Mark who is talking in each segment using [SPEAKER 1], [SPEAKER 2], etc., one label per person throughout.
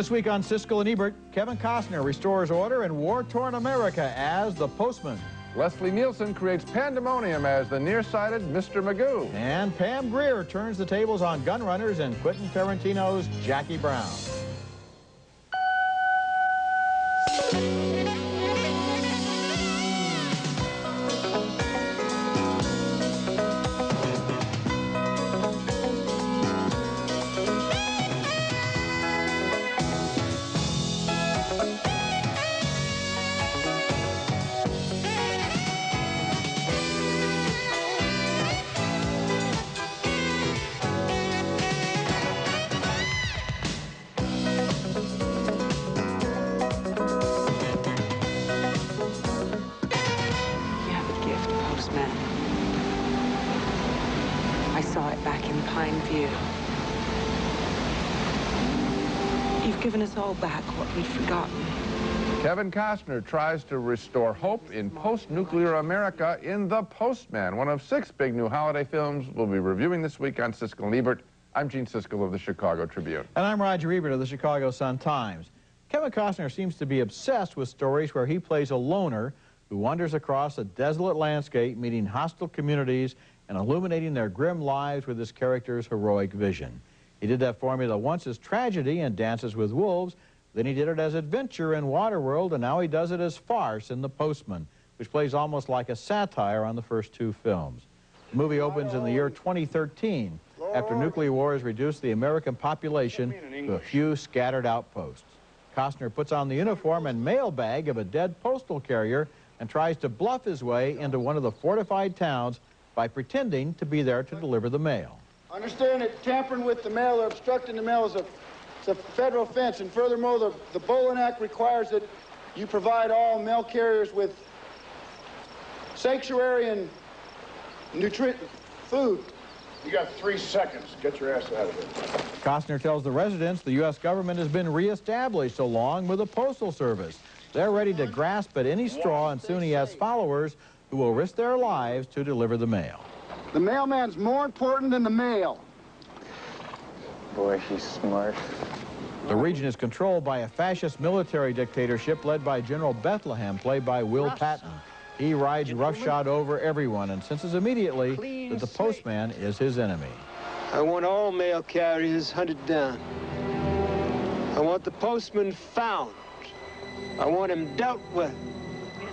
[SPEAKER 1] This week on Siskel and Ebert, Kevin Costner restores order in war-torn America as the Postman.
[SPEAKER 2] Leslie Nielsen creates pandemonium as the nearsighted Mr. Magoo.
[SPEAKER 1] And Pam Grier turns the tables on gun runners in Quentin Tarantino's Jackie Brown.
[SPEAKER 3] Postman. I saw it back in Pine View. You've given us all back what we've forgotten.
[SPEAKER 2] Kevin Costner tries to restore hope in post-nuclear America in The Postman, one of 6 big new holiday films we'll be reviewing this week on Siskel and Ebert. I'm Gene Siskel of the Chicago Tribune.
[SPEAKER 1] And I'm Roger Ebert of the Chicago Sun-Times. Kevin Costner seems to be obsessed with stories where he plays a loner who wanders across a desolate landscape, meeting hostile communities and illuminating their grim lives with his character's heroic vision. He did that formula once as tragedy in Dances with Wolves, then he did it as adventure in Waterworld, and now he does it as farce in The Postman, which plays almost like a satire on the first 2 films. The movie opens in the year 2013, after nuclear war has reduced the American population to a few scattered outposts. Costner puts on the uniform and mailbag of a dead postal carrier and tries to bluff his way into one of the fortified towns by pretending to be there to deliver the mail.
[SPEAKER 4] Understand that tampering with the mail or obstructing the mail is a federal offense, and furthermore, the Bolin Act requires that you provide all mail carriers with sanctuary and food.
[SPEAKER 5] You got 3 seconds. Get your ass out of here.
[SPEAKER 1] Costner tells the residents the U.S. government has been reestablished along with the Postal Service. They're ready to grasp at any straw, and soon he has followers who will risk their lives to deliver the mail.
[SPEAKER 4] The mailman's more important than the mail.
[SPEAKER 6] Boy, he's smart.
[SPEAKER 1] The region is controlled by a fascist military dictatorship led by General Bethlehem, played by Will Patton. He rides roughshod over everyone and senses immediately that the postman is his enemy.
[SPEAKER 7] I want all mail carriers hunted down. I want the postman found. I want him dealt with.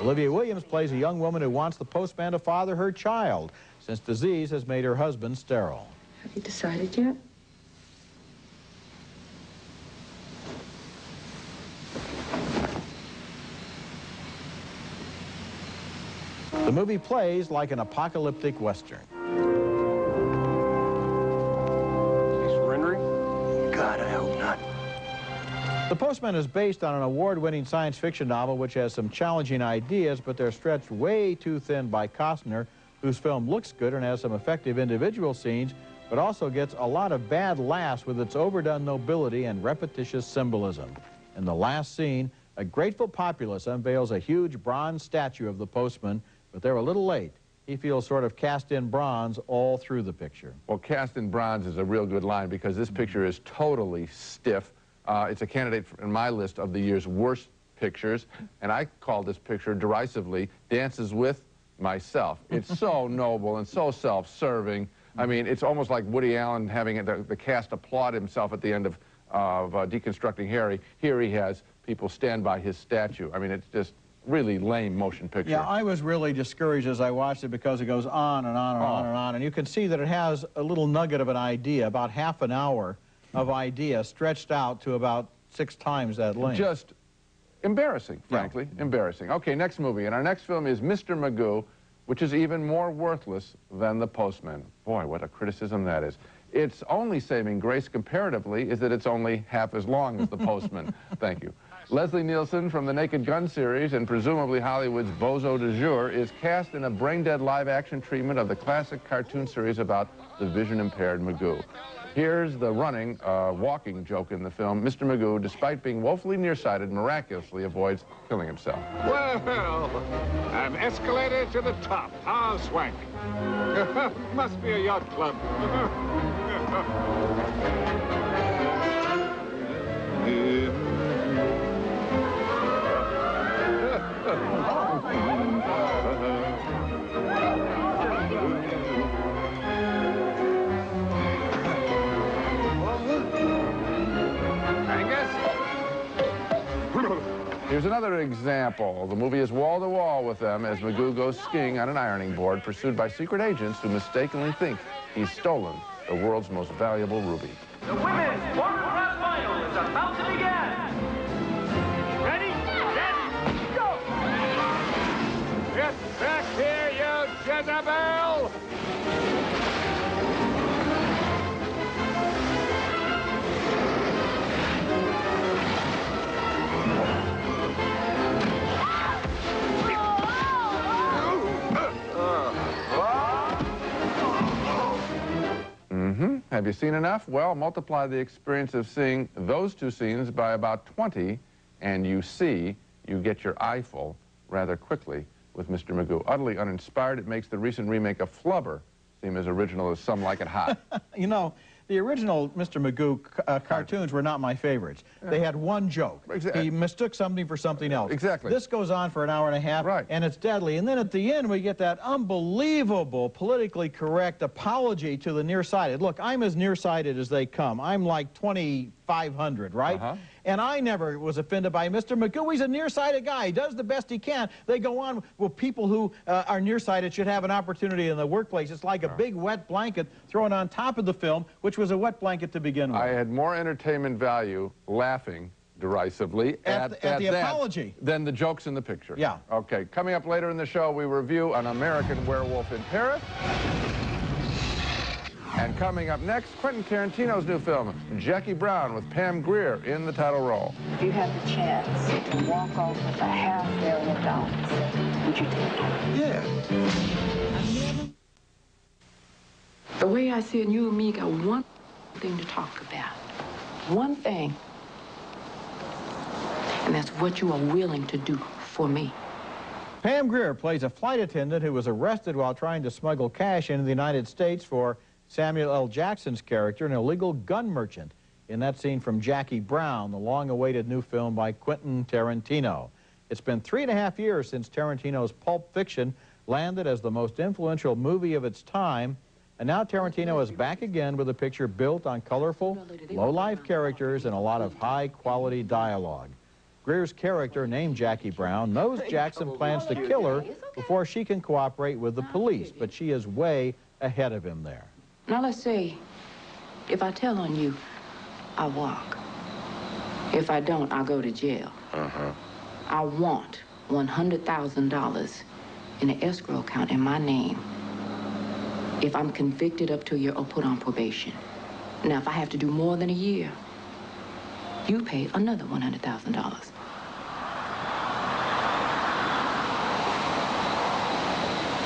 [SPEAKER 1] Olivia Williams plays a young woman who wants the postman to father her child, since disease has made her husband sterile.
[SPEAKER 8] Have you decided yet?
[SPEAKER 1] The movie plays like an apocalyptic Western.
[SPEAKER 6] He's surrendering? God, I hope not.
[SPEAKER 1] The Postman is based on an award-winning science fiction novel which has some challenging ideas, but they're stretched way too thin by Costner, whose film looks good and has some effective individual scenes, but also gets a lot of bad laughs with its overdone nobility and repetitious symbolism. In the last scene, a grateful populace unveils a huge bronze statue of the Postman, but they're a little late. He feels sort of cast in bronze all through the picture.
[SPEAKER 2] Well, cast in bronze is a real good line because this picture is totally stiff. It's a candidate in my list of the year's worst pictures, and I call this picture derisively Dances with Myself. It's so noble and so self-serving. I mean, it's almost like Woody Allen having the cast applaud himself at the end of Deconstructing Harry. Here he has people stand by his statue. I mean, it's just really lame motion picture.
[SPEAKER 1] Yeah, I was really discouraged as I watched it because it goes on and on and on and on, and you can see that it has a little nugget of an idea, about half an hour of idea stretched out to about 6 times that length.
[SPEAKER 2] Just embarrassing, frankly, embarrassing. Okay, next movie, and our next film is Mr. Magoo, which is even more worthless than The Postman. Boy, what a criticism that is. Its only saving grace comparatively is that it's only half as long as The Postman. Thank you. Leslie Nielsen from the Naked Gun series and presumably Hollywood's bozo du jour is cast in a brain-dead live-action treatment of the classic cartoon series about the vision-impaired Magoo. Here's the running, walking joke in the film. Mr. Magoo, despite being woefully nearsighted, miraculously avoids killing himself.
[SPEAKER 5] Well, an escalator to the top. How swank. Must be a yacht club.
[SPEAKER 2] Here's another example. The movie is wall-to-wall with them as Magoo goes skiing on an ironing board, pursued by secret agents who mistakenly think he's stolen the world's most valuable ruby.
[SPEAKER 8] The women's quarter-class final is about to begin. Ready, set, go!
[SPEAKER 5] Get back here, you Jezebel!
[SPEAKER 2] Have you seen enough? Well, multiply the experience of seeing those two scenes by about 20, and you get your eyeful rather quickly with Mr. Magoo. Utterly uninspired, it makes the recent remake of Flubber seem as original as Some Like It Hot.
[SPEAKER 1] You know, the original Mr. Magoo cartoons were not my favorites. They had one joke.
[SPEAKER 2] Exactly.
[SPEAKER 1] He mistook something for something else.
[SPEAKER 2] Exactly.
[SPEAKER 1] This goes on for an hour and a half,
[SPEAKER 2] right,
[SPEAKER 1] and it's deadly. And then at the end, we get that unbelievable, politically correct apology to the nearsighted. Look, I'm as nearsighted as they come. I'm like 2,500, right? And I never was offended by Mr. Magoo. He's a nearsighted guy. He does the best he can. They go on, well, people who are nearsighted should have an opportunity in the workplace. It's like a big wet blanket thrown on top of the film, which was a wet blanket to begin with.
[SPEAKER 2] I had more entertainment value laughing derisively at
[SPEAKER 1] the apology
[SPEAKER 2] than the jokes in the picture.
[SPEAKER 1] Yeah.
[SPEAKER 2] Okay, coming up later in the show, we review An American Werewolf in Paris. And coming up next, Quentin Tarantino's new film, Jackie Brown with Pam Grier in the title role.
[SPEAKER 9] If you had the chance to walk off with $500,000, would you take it?
[SPEAKER 3] Yeah. The way I see it, you and me got one thing to talk about. One thing. And that's what you are willing to do for me.
[SPEAKER 1] Pam Grier plays a flight attendant who was arrested while trying to smuggle cash into the United States for Samuel L. Jackson's character, an illegal gun merchant, in that scene from Jackie Brown, the long-awaited new film by Quentin Tarantino. It's been 3.5 years since Tarantino's Pulp Fiction landed as the most influential movie of its time, and now Tarantino is back again with a picture built on colorful, low-life characters and a lot of high-quality dialogue. Grier's character, named Jackie Brown, knows Jackson plans to kill her before she can cooperate with the police, but she is way ahead of him there.
[SPEAKER 3] Now let's say, if I tell on you, I walk. If I don't, I'll go to jail. I want $100,000 in an escrow account in my name if I'm convicted up to a year or put on probation. Now, if I have to do more than a year, you pay another $100,000.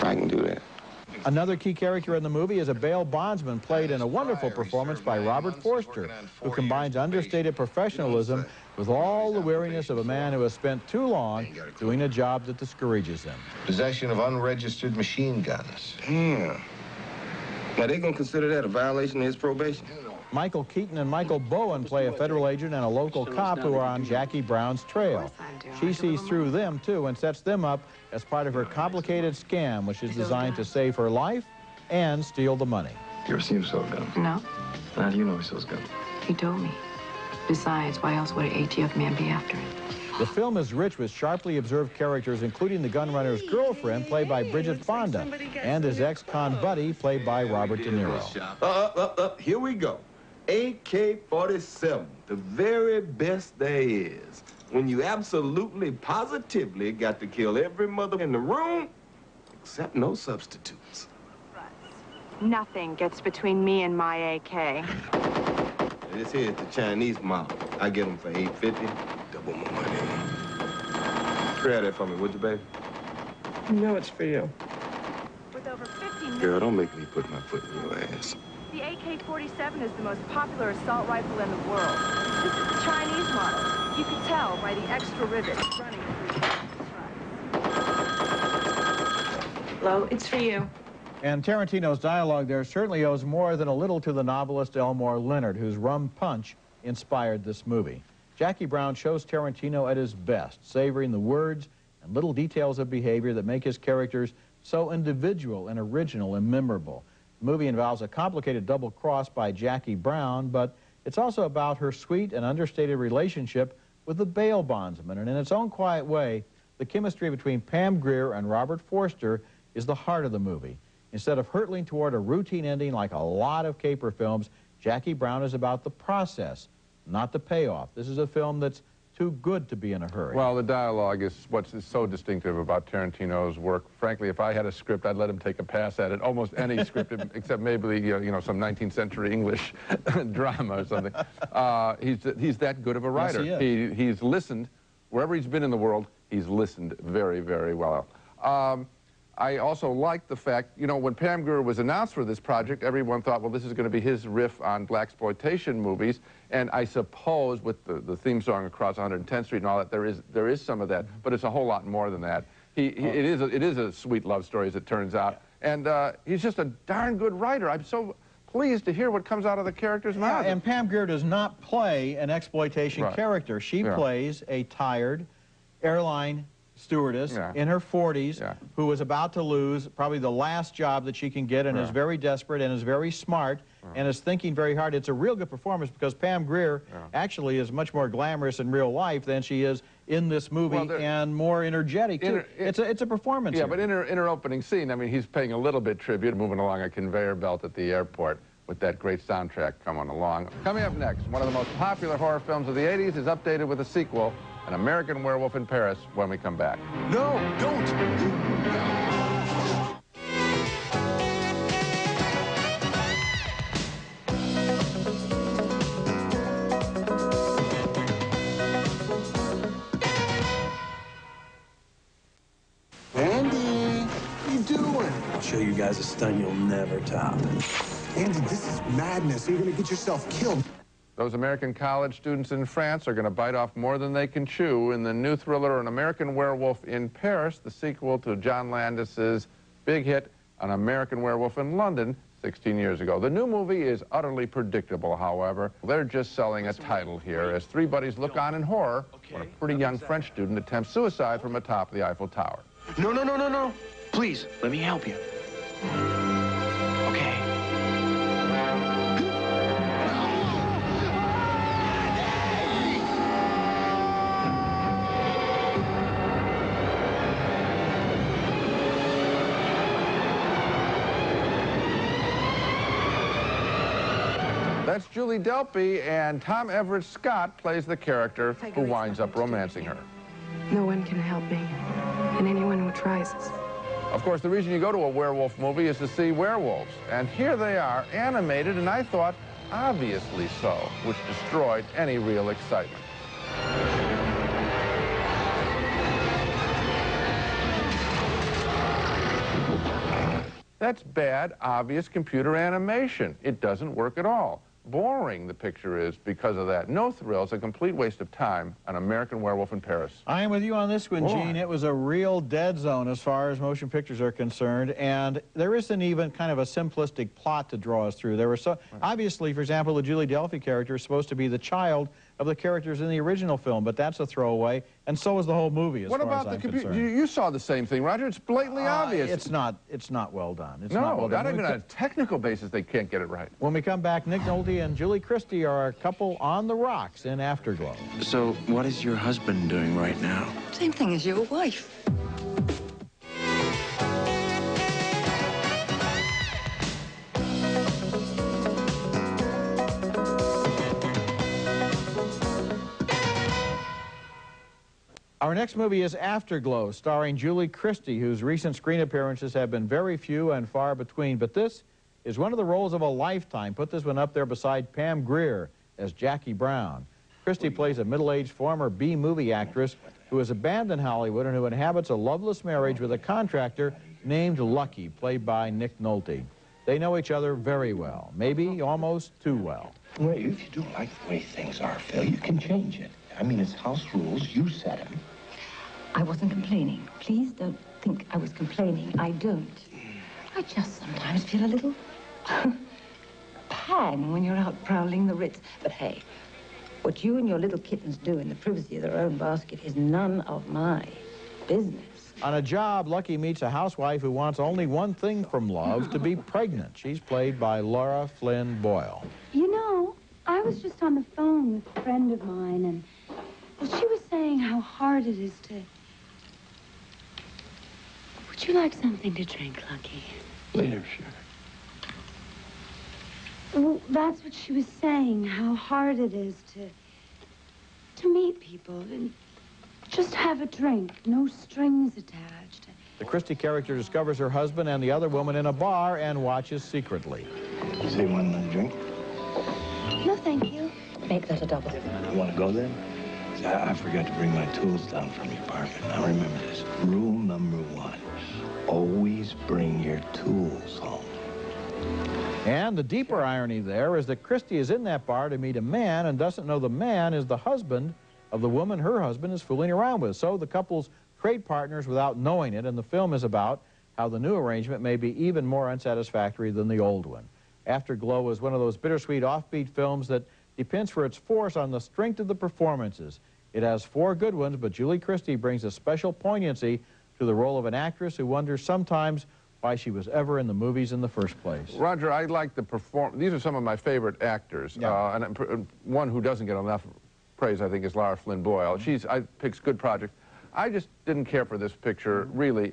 [SPEAKER 6] I can do that.
[SPEAKER 1] Another key character in the movie is a bail bondsman played in a wonderful performance by Robert Forster, who combines understated professionalism with all the weariness of a man who has spent too long doing a job that discourages him.
[SPEAKER 10] Possession of unregistered machine guns.
[SPEAKER 6] Yeah. Now, they gonna consider that a violation of his probation?
[SPEAKER 1] Michael Keaton and Michael Bowen play a federal agent and a local cop who are on Jackie Brown's trail. She sees through them, too, and sets them up as part of her complicated scam, which is designed to save her life and steal the money.
[SPEAKER 6] You ever seen him sell guns?
[SPEAKER 3] No.
[SPEAKER 6] How do you know he sells guns?
[SPEAKER 3] He told me. Besides, why else would an ATF man be after him?
[SPEAKER 1] The film is rich with sharply observed characters, including the gunrunner's girlfriend, played by Bridget Fonda, and his ex-con buddy, played by Robert De Niro.
[SPEAKER 11] Here we go. AK-47, the very best there is. When you absolutely, positively got to kill every mother in the room, except no substitutes.
[SPEAKER 12] Nothing gets between me and my AK.
[SPEAKER 11] This here is the Chinese model. I get them for $8.50. Double my money. Grab that for me, would you, baby?
[SPEAKER 13] No, it's for you.
[SPEAKER 12] With over 50
[SPEAKER 11] Girl, don't make me put my foot in your ass.
[SPEAKER 12] The AK-47 is the most popular assault rifle in the world. This is the Chinese model. You can tell by the extra rivets running through the
[SPEAKER 3] Hello, it's for you.
[SPEAKER 1] And Tarantino's dialogue there certainly owes more than a little to the novelist Elmore Leonard, whose Rum Punch inspired this movie. Jackie Brown shows Tarantino at his best, savoring the words and little details of behavior that make his characters so individual and original and memorable. The movie involves a complicated double cross by Jackie Brown, but it's also about her sweet and understated relationship with the bail bondsman, and in its own quiet way, the chemistry between Pam Grier and Robert Forster is the heart of the movie. Instead of hurtling toward a routine ending like a lot of caper films, Jackie Brown is about the process, not the payoff. This is a film that's too good to be in a hurry.
[SPEAKER 2] Well, the dialogue is what's so distinctive about Tarantino's work. Frankly, if I had a script, I'd let him take a pass at it. Almost any script, except maybe some 19th century English drama or something. He's that good of a writer.
[SPEAKER 1] Yes, he is.
[SPEAKER 2] He's listened, wherever he's been in the world, he's listened very, very well. I also like the fact, when Pam Grier was announced for this project, everyone thought, well, this is going to be his riff on blaxploitation movies. And I suppose with the theme song across 110th Street and all that, there is some of that, but it's a whole lot more than that. It is a sweet love story, as it turns out. And he's just a darn good writer. I'm so pleased to hear what comes out of the character's mouth.
[SPEAKER 1] And Pam Grier does not play an exploitation character. She plays a tired airline stewardess in her 40s who is about to lose probably the last job that she can get, and is very desperate and is very smart and is thinking very hard. It's a real good performance because Pam Grier actually is much more glamorous in real life than she is in this movie, and more energetic too. It's a performance.
[SPEAKER 2] Yeah, but in her opening scene, I mean, he's paying a little bit tribute, moving along a conveyor belt at the airport with that great soundtrack coming along. Coming up next, one of the most popular horror films of the 80s is updated with a sequel, An American Werewolf in Paris, when we come back.
[SPEAKER 11] No, don't!
[SPEAKER 9] Andy, what are you doing?
[SPEAKER 14] I'll show you guys a stunt you'll never top.
[SPEAKER 9] Andy, this is madness. You're gonna get yourself killed.
[SPEAKER 2] Those American college students in France are going to bite off more than they can chew in the new thriller An American Werewolf in Paris, the sequel to John Landis's big hit An American Werewolf in London 16 years ago. The new movie is utterly predictable, however. They're just selling a title here as three buddies look on in horror when a pretty young French student attempts suicide from atop the Eiffel Tower.
[SPEAKER 14] No, no, no, no, no. Please, let me help you. Okay.
[SPEAKER 2] That's Julie Delpy, and Tom Everett Scott plays the character who winds up romancing her.
[SPEAKER 15] No one can help me, and anyone who tries is.
[SPEAKER 2] Of course, the reason you go to a werewolf movie is to see werewolves. And here they are, animated, and I thought, obviously so, which destroyed any real excitement. That's bad, obvious computer animation. It doesn't work at all. Boring, the picture is, because of that. No thrills, a complete waste of time. An American Werewolf in Paris.
[SPEAKER 1] I am with you on this one, Gene. It was a real dead zone as far as motion pictures are concerned, and there isn't even kind of a simplistic plot to draw us through. There were obviously, for example, the Julie Delpy character is supposed to be the child of the characters in the original film, but that's a throwaway, and so is the whole movie as far as I'm concerned. What about the computer?
[SPEAKER 2] You saw the same thing, Roger. It's blatantly obvious.
[SPEAKER 1] It's not well done. It's
[SPEAKER 2] not
[SPEAKER 1] well done.
[SPEAKER 2] Not even on a technical basis they can't get it right.
[SPEAKER 1] When we come back, Nick Nolte and Julie Christie are a couple on the rocks in Afterglow.
[SPEAKER 14] So, what is your husband doing right now?
[SPEAKER 16] Same thing as your wife.
[SPEAKER 1] Our next movie is Afterglow, starring Julie Christie, whose recent screen appearances have been very few and far between. But this is one of the roles of a lifetime. Put this one up there beside Pam Grier as Jackie Brown. Christie plays a middle-aged former B-movie actress who has abandoned Hollywood and who inhabits a loveless marriage with a contractor named Lucky, played by Nick Nolte. They know each other very well, maybe almost too well.
[SPEAKER 10] Well, if you don't like the way things are, Phil, you can change it. I mean, it's house rules. You set them.
[SPEAKER 9] I wasn't complaining. Please don't think I was complaining. I don't. I just sometimes feel a little pang when you're out prowling the Ritz. But hey, what you and your little kittens do in the privacy of their own basket is none of my business.
[SPEAKER 1] On a job, Lucky meets a housewife who wants only one thing from love, to be pregnant. She's played by Laura Flynn Boyle.
[SPEAKER 17] You know, I was just on the phone with a friend of mine, and
[SPEAKER 16] Well, she was saying how hard it is to... Would you like something to drink, Lucky?
[SPEAKER 10] Later, sure.
[SPEAKER 16] Well, that's what she was saying, how hard it is to meet people and just have a drink, no strings attached.
[SPEAKER 1] The Christie character discovers her husband and the other woman in a bar and watches secretly.
[SPEAKER 10] Say one another drink?
[SPEAKER 16] No, thank you.
[SPEAKER 9] Make that a double.
[SPEAKER 10] You want to go then? I forgot to bring my tools down from the apartment. Now remember this. Rule number 1. Always bring your tools home.
[SPEAKER 1] And the deeper irony there is that Christie is in that bar to meet a man and doesn't know the man is the husband of the woman her husband is fooling around with. So the couples trade partners without knowing it, and the film is about how the new arrangement may be even more unsatisfactory than the old one. Afterglow is one of those bittersweet offbeat films that depends for its force on the strength of the performances. It has 4 good ones, but Julie Christie brings a special poignancy to the role of an actress who wonders sometimes why she was ever in the movies in the first place.
[SPEAKER 2] Roger, I like the these are some of my favorite actors.
[SPEAKER 1] Yeah.
[SPEAKER 2] And one who doesn't get enough praise, I think, is Lara Flynn Boyle. I picks good projects. I just didn't care for this picture, really.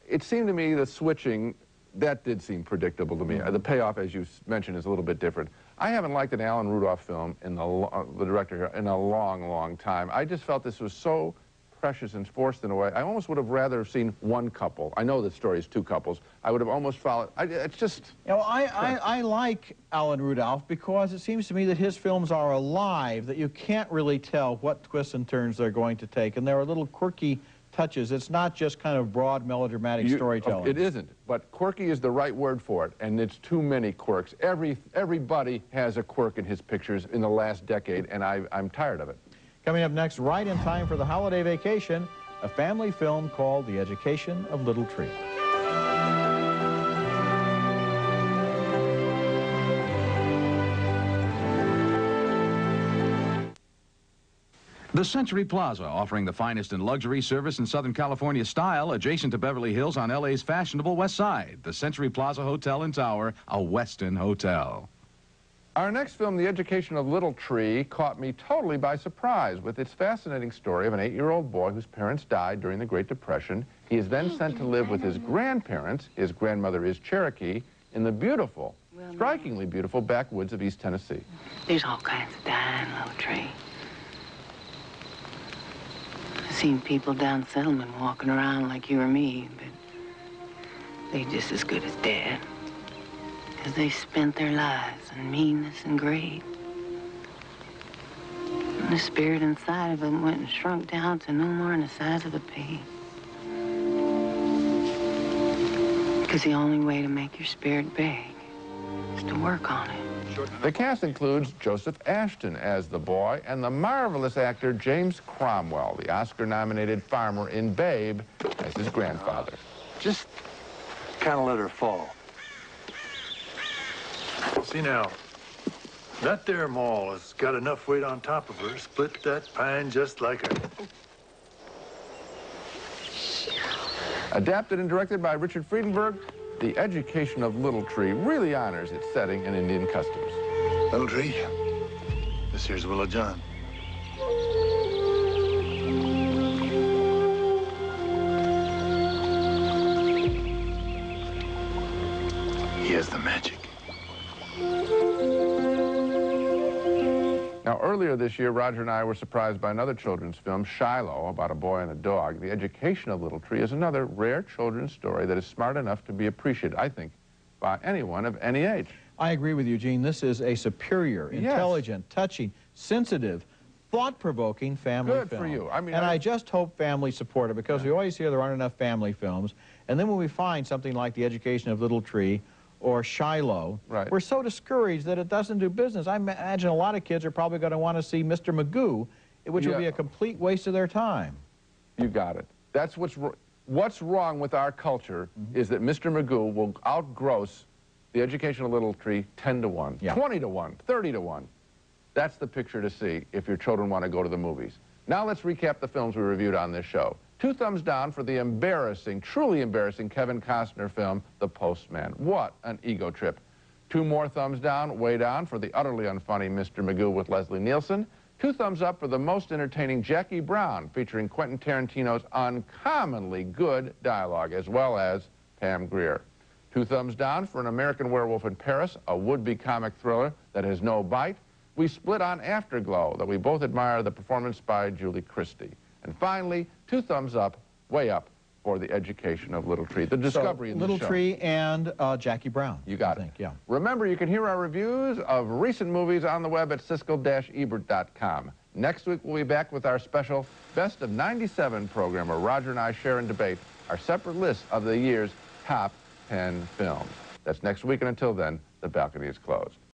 [SPEAKER 2] It seemed to me the switching, that did seem predictable to me. The payoff, as you mentioned, is a little bit different. I haven't liked an Alan Rudolph film, in the director here, in a long, long time. I just felt this was so precious and forced in a way. I almost would have rather seen one couple. I know the story is 2 couples. I would have almost followed. It's just...
[SPEAKER 1] You know, I like Alan Rudolph because it seems to me that his films are alive, that you can't really tell what twists and turns they're going to take, and there are little quirky touches. It's not just kind of broad melodramatic storytelling.
[SPEAKER 2] It isn't, but quirky is the right word for it, and it's too many quirks. Everybody has a quirk in his pictures in the last decade, and I'm tired of it.
[SPEAKER 1] Coming up next, right in time for the holiday vacation, a family film called The Education of Little Tree.
[SPEAKER 17] The Century Plaza, offering the finest in luxury, service, and Southern California style, adjacent to Beverly Hills on LA's fashionable West Side. The Century Plaza Hotel and Tower, a Westin hotel.
[SPEAKER 2] Our next film, The Education of Little Tree, caught me totally by surprise with its fascinating story of an 8-year-old boy whose parents died during the Great Depression. He is then sent to live with his grandparents, his grandmother is Cherokee, in the beautiful, strikingly beautiful backwoods of East Tennessee.
[SPEAKER 3] There's all kinds of dying, Little Tree. I've seen people down Settlement walking around like you or me, but they just as good as dead. Because they spent their lives in meanness and greed. And the spirit inside of them went and shrunk down to no more than the size of a pea. Because the only way to make your spirit big is to work on it.
[SPEAKER 2] The cast includes Joseph Ashton as the boy and the marvelous actor James Cromwell, the Oscar-nominated farmer in Babe, as his grandfather.
[SPEAKER 18] Just kind of let her fall. See now, that there mall has got enough weight on top of her to split that pine just like a...
[SPEAKER 2] Adapted and directed by Richard Friedenberg, The Education of Little Tree really honors its setting and Indian customs.
[SPEAKER 18] Little Tree, this here's Willow John. He has the magic.
[SPEAKER 2] Now, earlier this year, Roger and I were surprised by another children's film, Shiloh, about a boy and a dog. The Education of Little Tree is another rare children's story that is smart enough to be appreciated, I think, by anyone of any age.
[SPEAKER 1] I agree with you, Gene. This is a superior, intelligent, touching, sensitive, thought-provoking family film.
[SPEAKER 2] Good for you.
[SPEAKER 1] And I just hope families support it, because we always hear there aren't enough family films. And then when we find something like The Education of Little Tree or Shiloh, we're so discouraged that it doesn't do business. I imagine a lot of kids are probably going to want to see Mr. Magoo, which would be a complete waste of their time.
[SPEAKER 2] You got it. That's what's wrong with our culture is that Mr. Magoo will outgross The Education of Little Tree 10 to 1, 20 to 1, 30 to 1. That's the picture to see if your children want to go to the movies. Now let's recap the films we reviewed on this show. 2 thumbs down for the embarrassing, truly embarrassing Kevin Costner film, The Postman. What an ego trip. 2 more thumbs down, way down, for the utterly unfunny Mr. Magoo with Leslie Nielsen. 2 thumbs up for the most entertaining Jackie Brown, featuring Quentin Tarantino's uncommonly good dialogue, as well as Pam Grier. 2 thumbs down for An American Werewolf in Paris, a would-be comic thriller that has no bite. We split on Afterglow, that we both admire the performance by Julie Christie. And finally, 2 thumbs up, way up, for The Education of Little Tree, the discovery in the show.
[SPEAKER 1] Little Tree and Jackie Brown.
[SPEAKER 2] You got it.
[SPEAKER 1] Yeah.
[SPEAKER 2] Remember, you can hear our reviews of recent movies on the web at Siskel-Ebert.com. Next week, we'll be back with our special Best of 97 program, where Roger and I share and debate our separate lists of the year's top 10 films. That's next week, and until then, the balcony is closed.